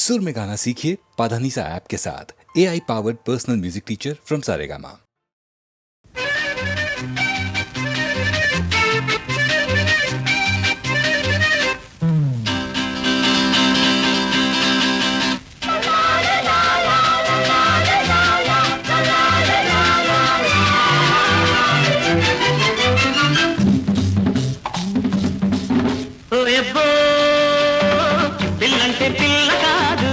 सुर में गाना सीखिए पाधानीसा ऐप के साथ। AI powered personal music teacher from Saregama. పిల్లంటే పిల్ల కాదు,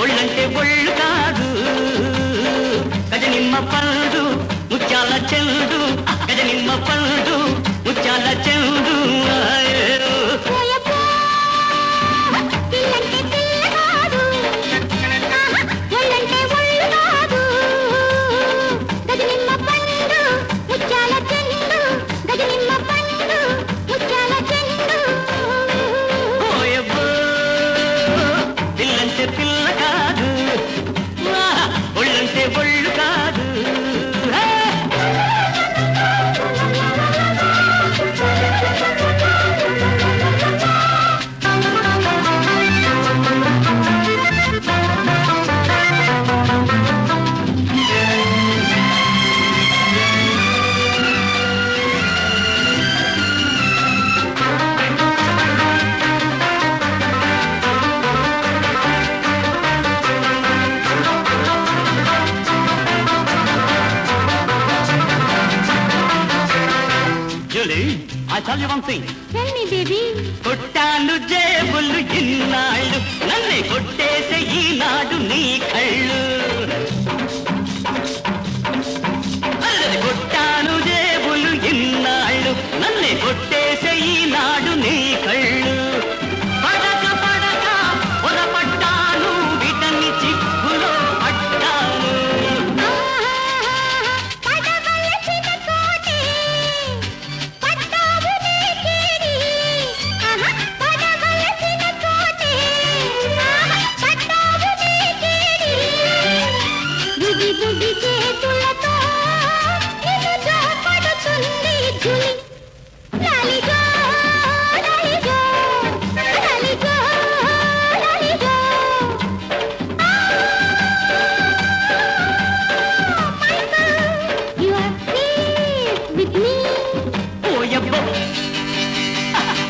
ఒళ్ళంటే ఒళ్ళు కాదు, గజనిమ్మ పండు ముత్యాల చెండు, గజనిమ్మ పండు ముత్యాల చెండు. I tell you one thing. Tell me, baby. కొట్టాను జేబులు ఇన్నాళ్ళు, నన్నే కొట్టేసే ఈనాడు నీ కళ్ళు. కొట్టాను జేబులు ఇన్నాళ్ళు, నన్నే కొట్టేసే ఈనాడు నీ కళ్ళు. పడక పడక పొరపడ్డాను, వీటన్ని చిక్కులో పడ్డాను.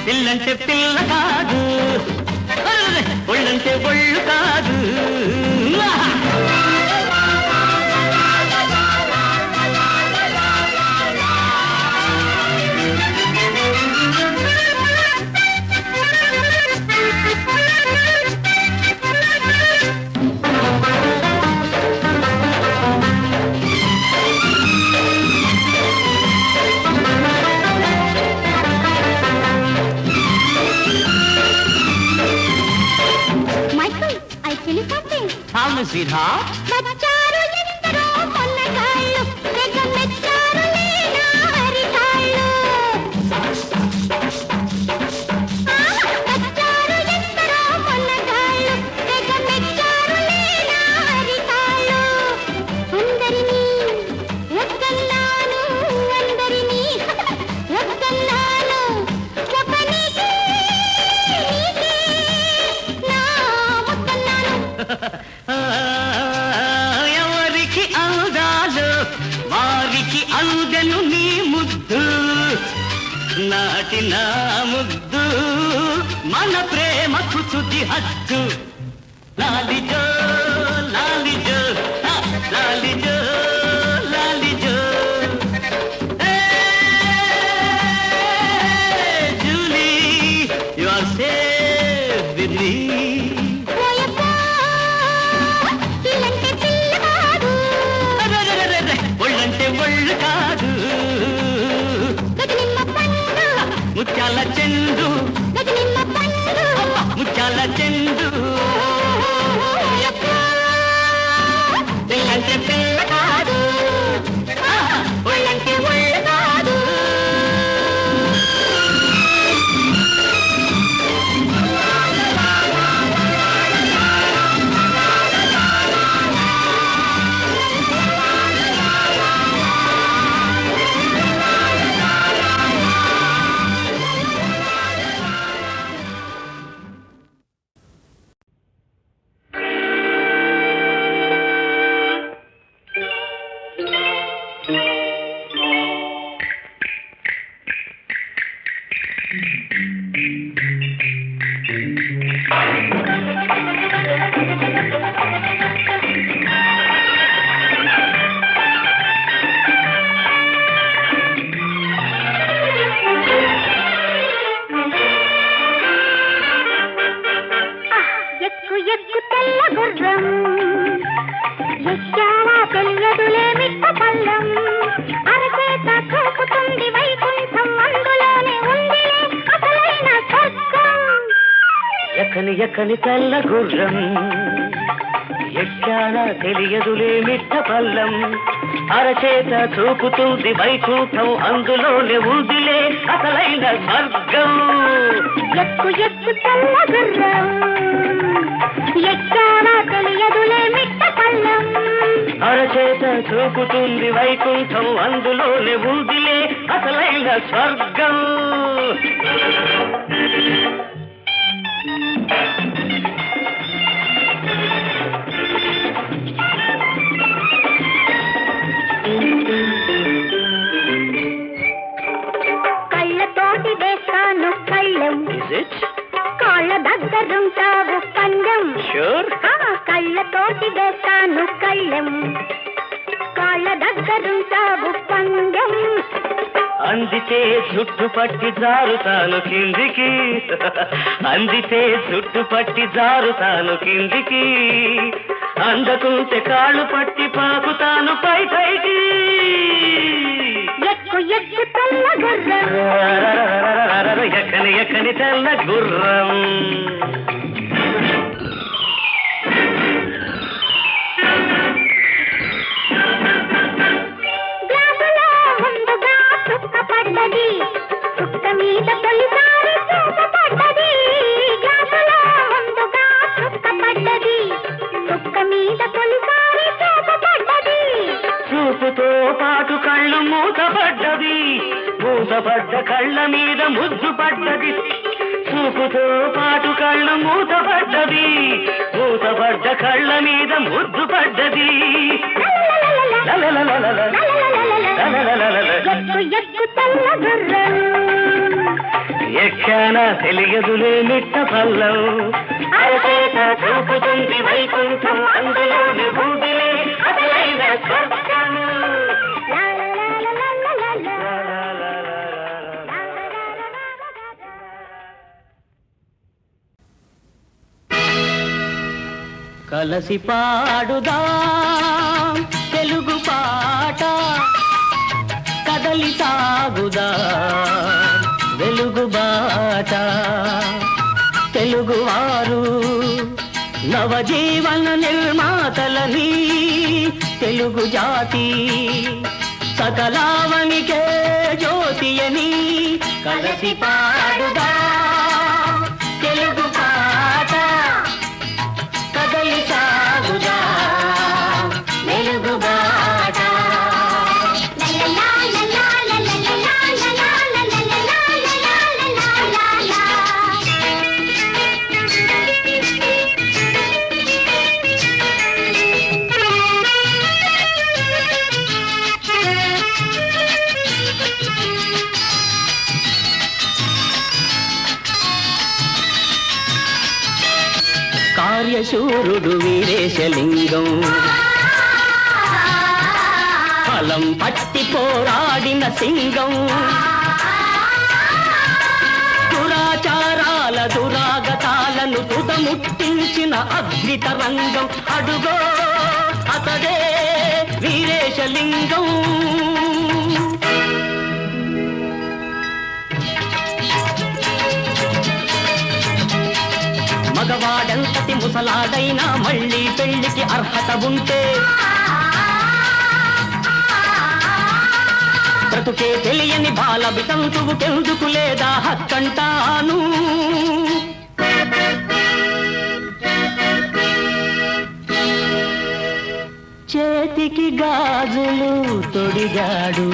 పిల్లంటే పిల్ల కాదు, ఒళ్ళంటే ఒళ్ళు కాదు. Tell me, sweetheart. వచ్చారు ఎందరో మొన్నగాళ్ళు, తెగ మెచ్చారు లేనా హరితాళ్ళు. వచ్చారు ఎందరో మొన్నగాళ్ళు, తెగ మెచ్చారు లేనా హరితాళ్ళు. అందరినీ వద్దన్నాను, అందరినీ వద్దన్నాను, ఒకనికి నీకే నా ముద్దన్నాను. ఎవరికి అందాలు వారికి అందను నీ ముద్దు, నాటి నా ముద్దు మన ప్రేమకు తుది హద్దు. లాలిజో లాలిజో లాలిజో లాలిజో. Julie, you are safe with me. ఒళ్ళు కాదు, ముత్యాల చెండు, ముత్యాల చెండు. పిల్లంటే పిల్ల కాదు, ఒళ్ళంటే ఒళ్ళు కాదు. ఎక్కు తెల్ల గుర్రం ఎక్కావా తెలియదులే మిట్ట పల్లం అరచేత చూపుతుంది వైకుంఠం అందులోనే ఉందిలే అసలైన స్వర్గం ఎక్కని ఎక్కని తెల్ల గుర్రం ఎక్కానా తెలియదులే మిట్ట పల్లం అరచేత చూపుతుంది వైకుంఠం అందులోనే ఉందిలే అసలైన స్వర్గం ఎక్కు ఎక్కు తెల్ల గుర్రం ఎక్కావా తెలియదులే మిట్ట పల్లం అరచేత చూపుతుంది వైకుంఠం అందులోనే ఉందిలే అసలైన స్వర్గం కళ్ళతోటి వేస్తాను కళ్ళం కాళ్ళ దగ్గరుంటావు పందెం కళ్ళతోటి వేస్తాను కళ్ళం కాళ్ళ దగ్గరుంటావు పందెం అందితే జుట్టు పట్టి జారుతాను కిందికి అందితే జుట్టు పట్టి జారుతాను కిందికి అందకుంటే కాళ్ళు పట్టి పాకుతాను పై పైకి ఎక్కు ఎక్కు తెల్ల గుర్రం ఎక్కని ఎక్కని తెల్ల గుర్రం గ్లాసులో ముందుగా చుక్క పడ్డది చుక్క మీద తొలిసారి చూప పడ్డది గ్లాసులో ముందుగా చుక్క పడ్డది చుక్క మీద తొలిసారి చూప పడ్డది చూపుతో పాటు కళ్ళు మూతపడ్డది మూతపడ్డ కళ్ళ మీద ముద్దు పడ్డది చూపుతో పాటు కళ్ళు మూతపడ్డది మూతపడ్డ కళ్ళ మీద ముద్దు పడ్డది ఎక్కు ఎక్కు తెల్ల గుర్రం ఎక్కానా తెలియదులే మిట్ట పల్లం అరచేత చూపుతుంది వైకుంఠం అందులోని బూదిలే అసలైన స్వర్గం కలసి పాడుదాం తెలుగు పాట కదలి సాగుదాం వెలుగు బాట తెలుగువారు నవజీవన నిర్మాతలని తెలుగు జాతి సకలావనికే జ్యోతియని కలసి పాడుదాం తెలుగు పాట కదలి సాగుదాం వెలుగు బాట కార్యశూరుడు వీరేశలింగం ఫలం పట్టి పోరాడిన సింగం దురాచారాల దురాగతాలను తుదముట్టించిన అగ్నితరంగం అడుగో అతడే వీరేశలింగం మగవాడంతటి ముసలాడైనా మళ్ళీ పెళ్లికి అర్హత ఉంటే బ్రతుకే తెలియని బాల వితంతువుకెందుకు లేదా హక్కంటాను చేతికి గాజులు తొడిగాడు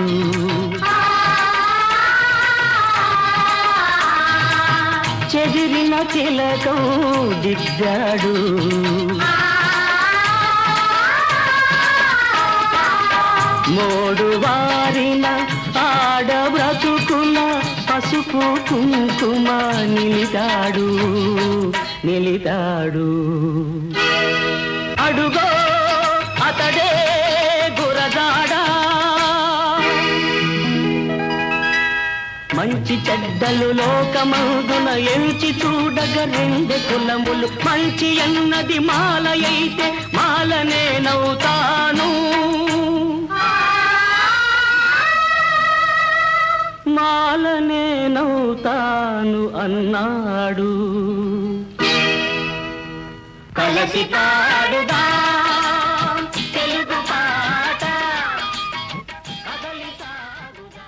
చెదిరిన తిలకం దిద్దాడు మోడు వారిన ఆడ బ్రతుకుల పసుపు కుంకుమ నిలితాడు నిలితాడు అడుగో అతడే గురజాడా మంచి మంచి చెడ్డలు లోకమందున ఎంచి చూడగ రెండు కులములు మంచి అన్నది మాల అయితే మాలనే నవ్వుతాను మాలనే నవ్వుతాను అన్నాడు కలసి పాడుదా తెలుగు పాట కదలి సాగుదా.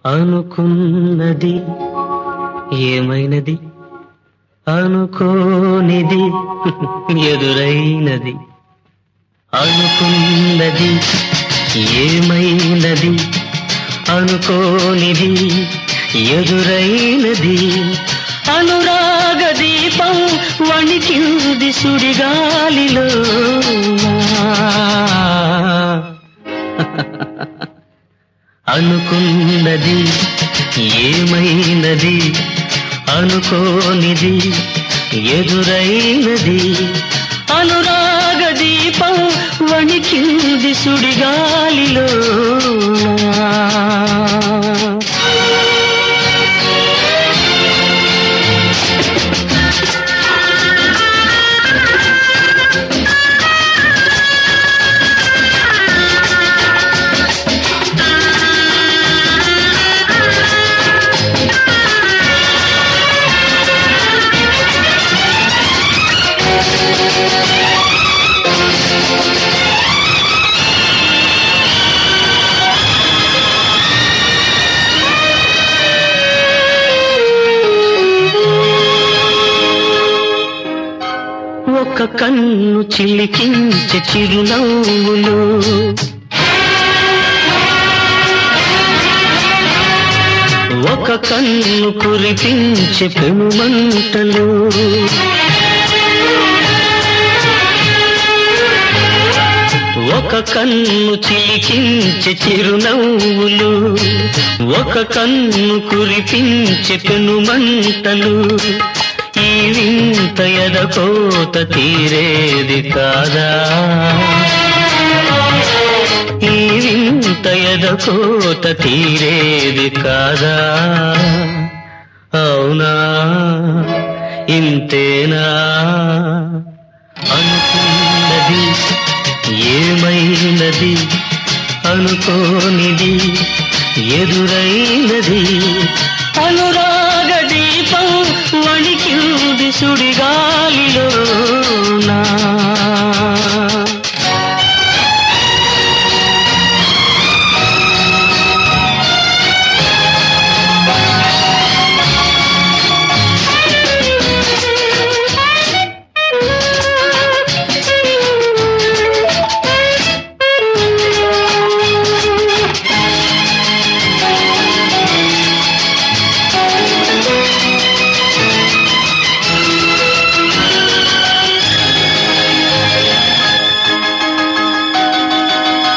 అనుకున్నది ఏమైనది అనుకోనిది ఎదురైనది అనుకున్నది ఏమైనది అనుకోనిది ఎదురైనది అనురాగ దీపం వణికింది సుడిగాలిలో అనుకున్నది ఏమైనది అనుకోనిది ఎదురైనది అనురాగ దీపం వణికింది సుడిగాలిలో ఒక కన్ను చిలికించే చిరునవ్వులు ఒక కన్ను కురిపించే పెనుమంటలు ఒక కన్ను చిలికించే చిరునవ్వులు ఒక కన్ను కురిపించే పెనుమంటలు ఈ వింత ఎదకోత తీరేది కాదా ఈ వింత ఎదకోత తీరేది కాదా అవునా ఇంతేనా అనుకున్నది ఏమైనది అనుకోనిది ఎదురైనది అనురాగ దీపం వణికింది సుడిగాలిలో నా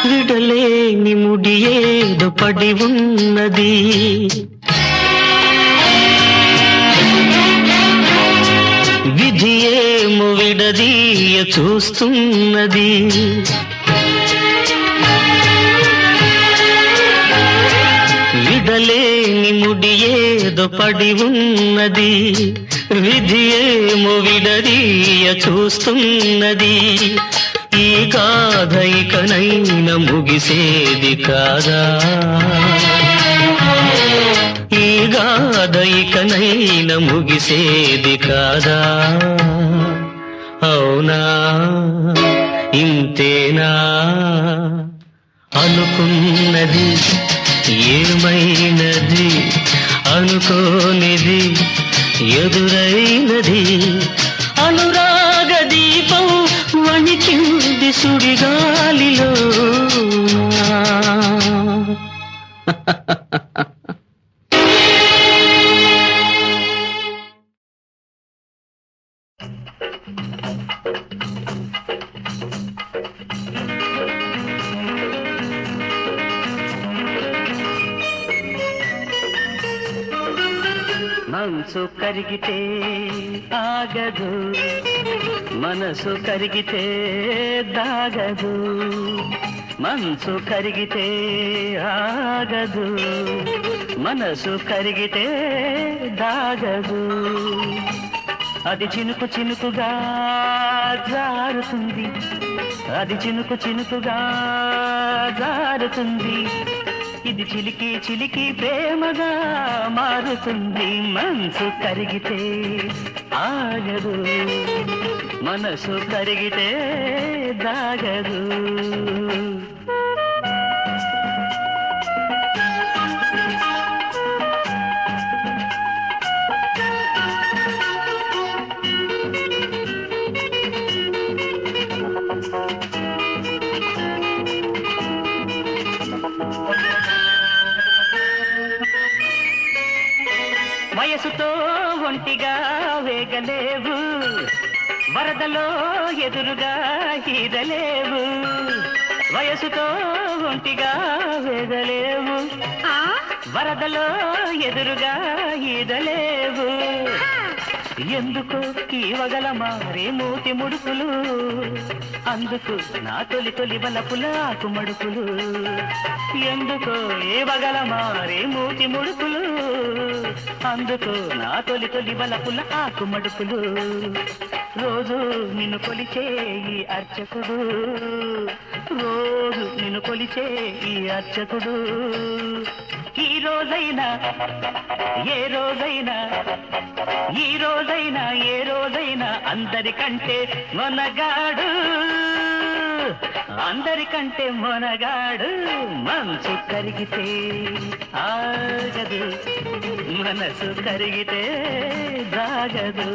విడలేని ముడి ఏదో పడి ఉన్నది విధి ఏమో విడదీయ చూస్తున్నది విడలేని ముడి ఏదో పడి ఉన్నది విధి ఏమో విడదీయ చూస్తున్నది ఈ గాథ ఇకనైనా ముగిసేది కాదా ఈ గాథ ఇకనైనా ముగిసేది కాదా అవునా ఇంతేనా అనుకున్నది ఏమైనది అనుకోనిది ఎదురైనది అనురాగ దీపం వణికింది సుడిగాలిలో మనసు కరిగితే ఆగదు, మనసు కరిగితే దాగదు. మనసు కరిగితే ఆగదు, మనసు కరిగితే దాగదు. అది చినుకు చినుకుగా జారుతుంది, అది చినుకు చినుకుగా జారుతుంది. ఇది చిలికి చిలికి ప్రేమగా మారుతుంది. మనసు కరిగితే ఆగదు, మనసు కరిగితే దాగదు. వయసుతో ఒంటిగా వేగలేవు, వరదలో ఎదురుగా ఈదలేవు. వయసుతో ఒంటిగా వేగలేవు, వరదలో ఎదురుగా ఈదలేవు. ఎందుకు కీవగల మారే మూతి ముడుపులు, అందుకు నా తొలి తొలి బలపుల ఆకు మడుపులు. ఎందుకు ఏవగల మారే మూతి ముడుపులు, అందుకు నా తొలి తొలి బలపుల ఆకు మడుపులు. రోజు నిన్ను కొలిచే ఈ అర్చకుడు, రోజు నిన్ను కొలిచే ఈ అర్చకుడు. ఈ రోజైనా ఏ రోజైనా, ఈ రోజైనా ఏ రోజైనా అందరికంటే మొనగాడు, అందరికంటే మొనగాడు. మనసు కరిగితే ఆగదు, మనసు కరిగితే దాగదు.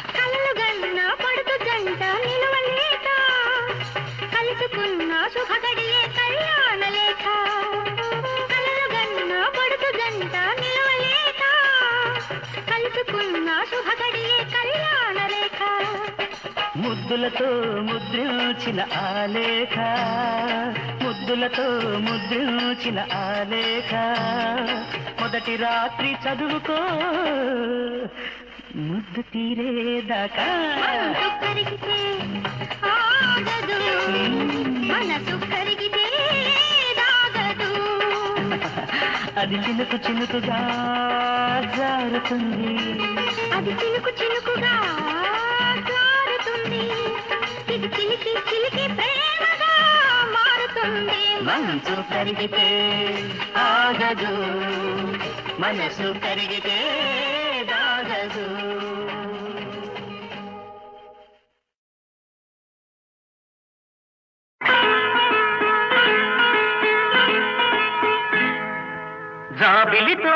కలలుగన్న పడుతు జంట నిలవలేక, కలుసుకున్న శుభగడియే కళ్యాణ లేఖ. కలలుగన్న పడుతు జంట నిలవలేక, కలుసుకున్న శుభగడియే కళ్యాణ లేఖ. ముద్దులతో ముద్రించిన ఆలేఖ, ముద్దులతో ముద్రించిన ఆలేఖ. మొదటి రాత్రి చదువుకో ముద్దు తీరేదాకా. మనసు కరిగితే ఆగదు, మనసు కరిగితే దాగదు. అది చినుకు చినుకుగా జారుతుంది, అది చినుకు చినుకుగా జారుతుంది. ఇది చిలికి చిలికి ప్రేమగా మారుతుంది. మనసు కరిగితే ఆగదు, మనసు కరిగితే దాగదు. జాబిలితో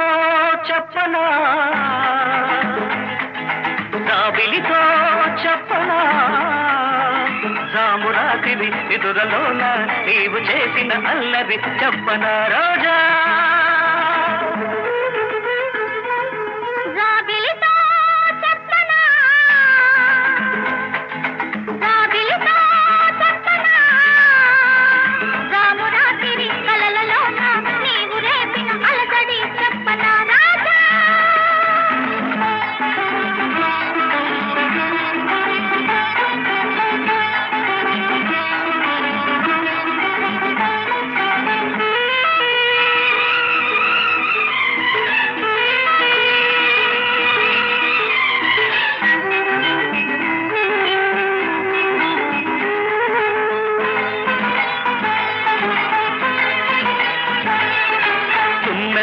చెప్పనా, జాబిలితో చెప్పనా, జామురాతివి ఎదురలోన నీవు చేసిన అల్లరి చెప్పనా రోజా. జాబిలితో చెప్పనా, జాబిలితో చెప్పనా, జామురాతిరి కలలలోన నీవు రేపిన అలజడి చెప్పనా రాజా.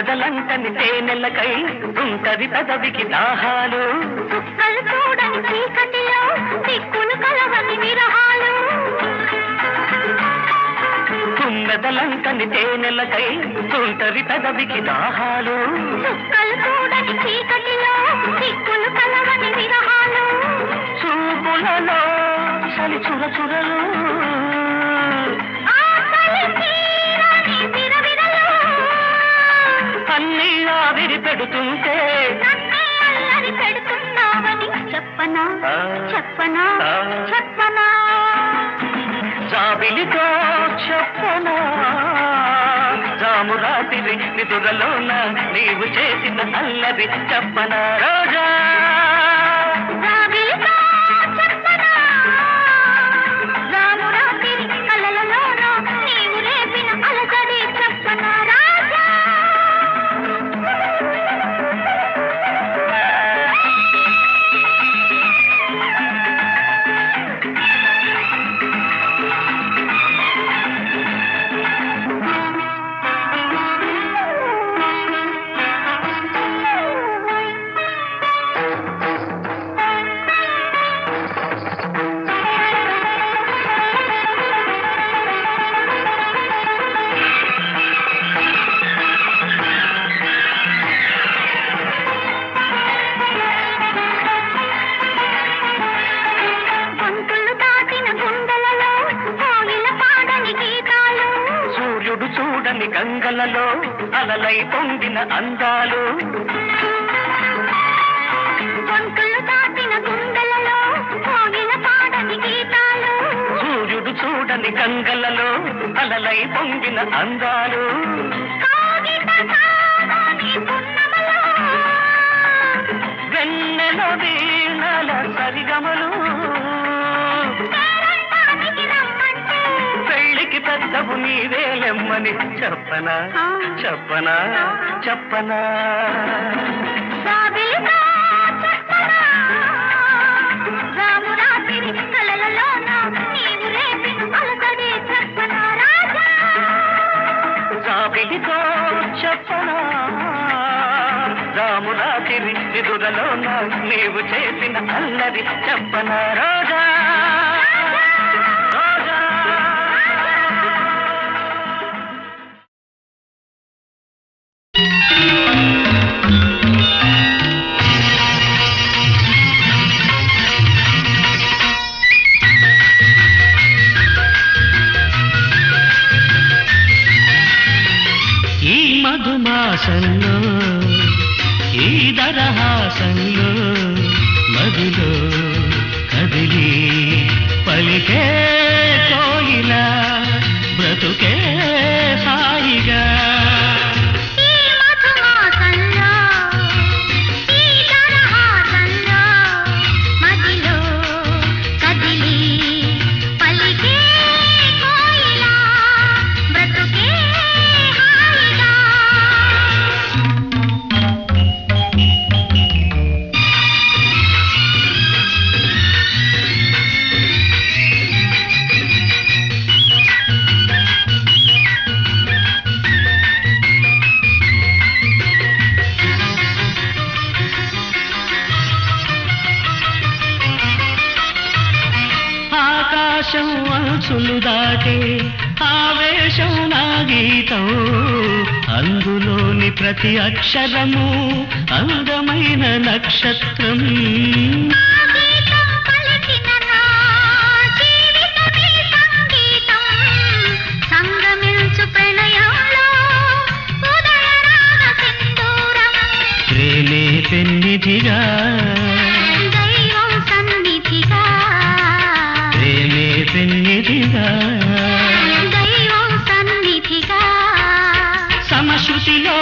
తుమ్మెదలంటని తేనెలకై ఉంటది పెదవికి దాహాలు చుక్కలు చూడని చీకటిలో దిక్కులు కలవని విరహాలు తుమ్మెదలంటని తేనెలకై ఉంటది పెదవికి దాహాలు చుక్కలు చూడని చీకటిలో దిక్కులు కలవని విరహాలు చూపులలో చలి చురచురలు ఆకలి తీరని విరవిరలు అన్నీ ఆవిరి పెడుతుంటే నన్నే అల్లరి పెడుతున్నావని చెప్పనా చెప్పనా చెప్పనా జాబిలితో చెప్పనా జాము రాత్రి నిదురలోన నీవు చేసిన అల్లరి చెప్పనా రోజా రావిలితో చెప్పనా రామురాత్రి కలలలోన నీవు రేపిన అలజడి చెప్పనా రాజా గొంతులు దాటిన గుండెలలో కోయిల పాడని గీతాలు సూర్యుడు చూడని గంగలలో అలలై పొంగిన అందాలు గొంతులు దాటిన గుండెలలో కోయిల పాడని గీతాలు సూర్యుడు చూడని గంగలలో అలలై పొంగిన అందాలు కాగిత కాదని పున్నమలో వెన్నెల వీణల సరిగమలు పేరంటానికి రమ్మంటే పెళ్ళికి పెద్దవు నీవేలెమ్మని చెప్పనా చెప్పనా చెప్పనా రావిలితో చెప్పనా రామురాత్రి కలలలోన నీవు రేపిన అలసడి చెప్పనా రాజా జాబిలితో చెప్పనా రామురాతిరి నిదురలోన నీవు చేసిన అల్లరి చెప్పనా రోజా రోజా ఈ మధుమాసంలో ఈ దరహాసంలో మదిలో కదిలి పలికే కోయిల బ్రతుకే సాయిగా ఈ మధుమాసంలో ఈ దరహాసంలో మదిలో కదిలి పలికే కోయిల బ్రతుకే హాయిగా ఆకాశం అంచులు దాటే ఆవేశం నా గీతం అందులోని ప్రతి అక్షరము అందమైన నక్షత్రం గీతం పలికిన నా జీవితమే సంగీతం సంగమించు ప్రణయంలో ఉదయ రాగ సింధూరం ప్రేమే పెన్నిధిగా దైవం సన్నిధిగా ప్రేమే పెన్నిధిగా దైవం సన్నిధిగా సమశృతిలో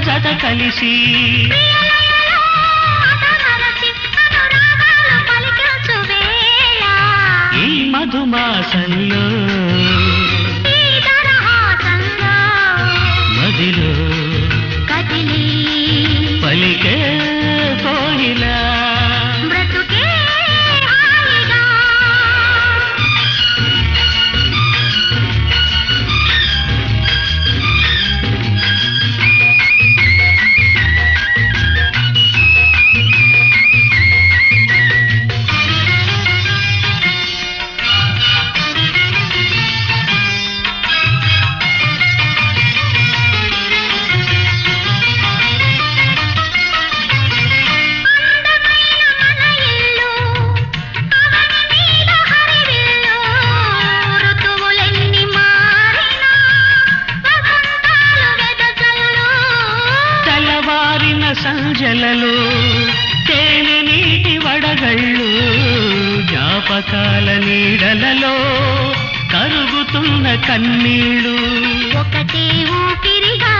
జత కలిసి ప్రియలయలో అతమరచి అనురాగాలు పలికించు వేళ ఈ మధుమాసంలో ఈ దరహాసంలో మదిలో కదిలి పలికే కోయిల బ్రతుకే హాయిగా సంజలలో తేనె నీటి వడగళ్ళు జ్ఞాపకాల నీడలలో కరుగుతున్న కన్నీళ్ళు ఒకటే ఊపిరిగా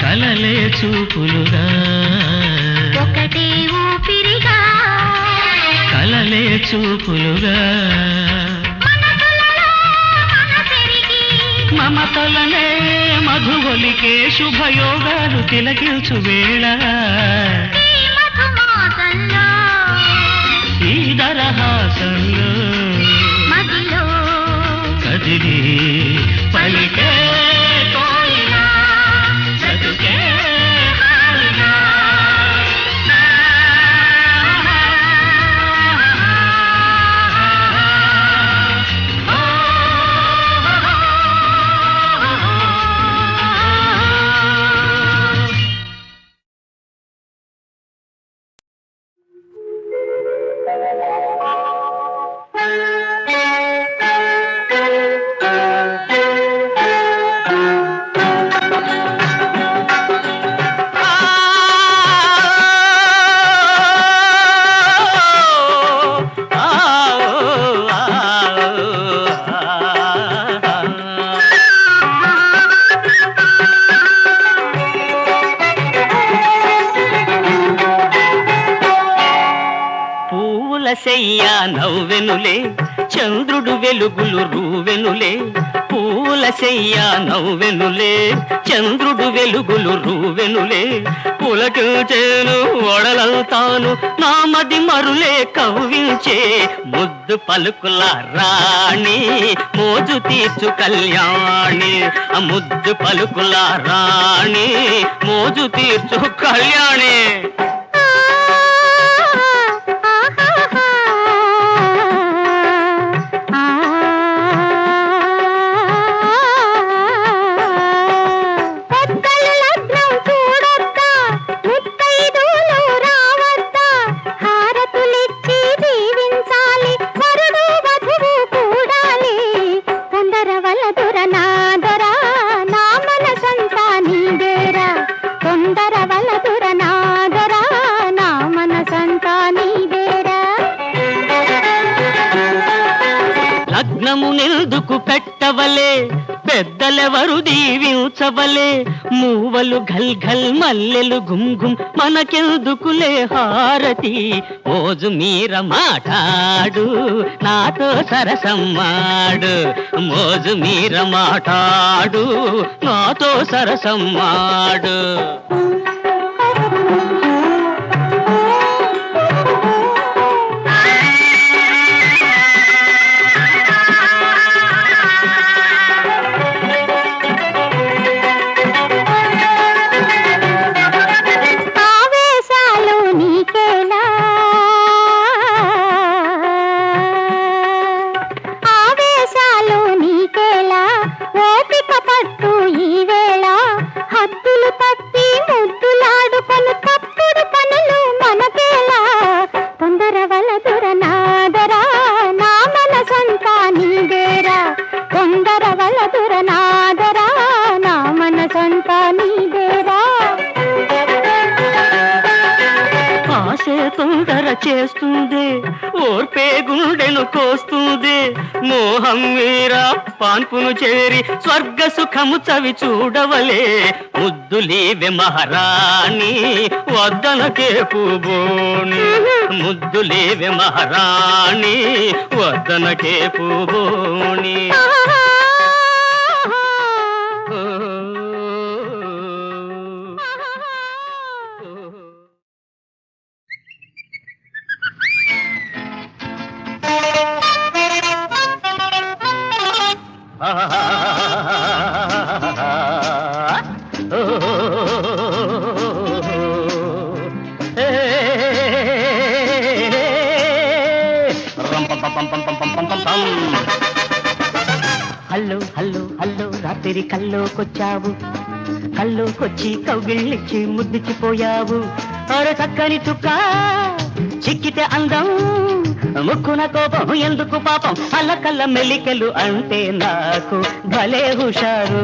కలలే చూపులుగా ఒకటే ఊపిరిగా కలలే చూపులుగా మనసులలో మనసెరిగి మమతలనే మధుగొలికే శుభయోగాలు తిలకించు వేళ ఈ మధుమాసంలో ఈ దరహాసంలో మదిలో కదిలి పలికే కోయిలా చదుకే హాయిగా. పూలసెయ్య నవ్వెనులే చంద్రుడు వెలుగులు రూవెనులే పూలసెయ్య నవ్వెనులే చంద్రుడు వెలుగులు రూవెనులే పులకించేను ఒడలంతాను నామది మరులే కవ్వించే ముద్దు పలుకుల రాణి మోజు తీర్చు కళ్యాణి ఆ ముద్దు పలుకుల రాణి మోజు తీర్చు కళ్యాణి లగ్నమునెందుకు పెట్టవలే పెద్దలెవరు దీవించవలే మూవలు ఘల్ ఘల్ మల్లెలు గుమ్ గుమ్ మనకెందుకులే హారతి మోజు మీర మాటాడు నాతో సరసమ్మాడు మోజు మీర మాటాడు నాతో సరసమ్మాడు తొందర చేస్తుంది ఓర్పే గుండెను కోస్తుంది మోహం మీరా పాన్పును చేరి స్వర్గ సుఖము చవి చూడవలే ముద్దులేవె మహారాణి వద్దనకే పూబోని ముద్దులేవె మహారాణి వద్దనకే పూబోని హల్లో హల్లో హల్లో రాత్రి కల్లోకొచ్చావు కల్లోకొచ్చి కవ్విళ్ళిచ్చి ముద్దిచ్చిపోయావు అరే చక్కని చుక్క చిక్కితే అందం ముక్కున కోపం ఎందుకు పాపం అల్లకల్ల మెలికెలు అంటే నాకు భలే హుషారు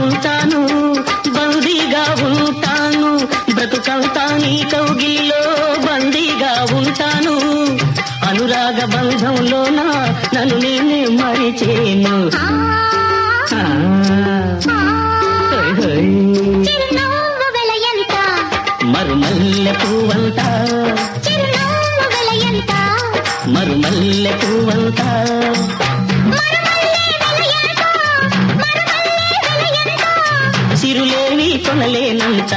ఉంటాను బందీగా ఉంటాను బ్రతుకంతా నీ కౌగిలిలో బందీగా ఉంటాను అనురాగ బంధంలోన నన్ను నేనే మరిచేను చిరునవ్వు వెలయంత మరుమల్లె పువ్వంట చిరునవ్వు వెలయంత మరుమల్లె పువ్వంట సిరులేవి కొనలేనంత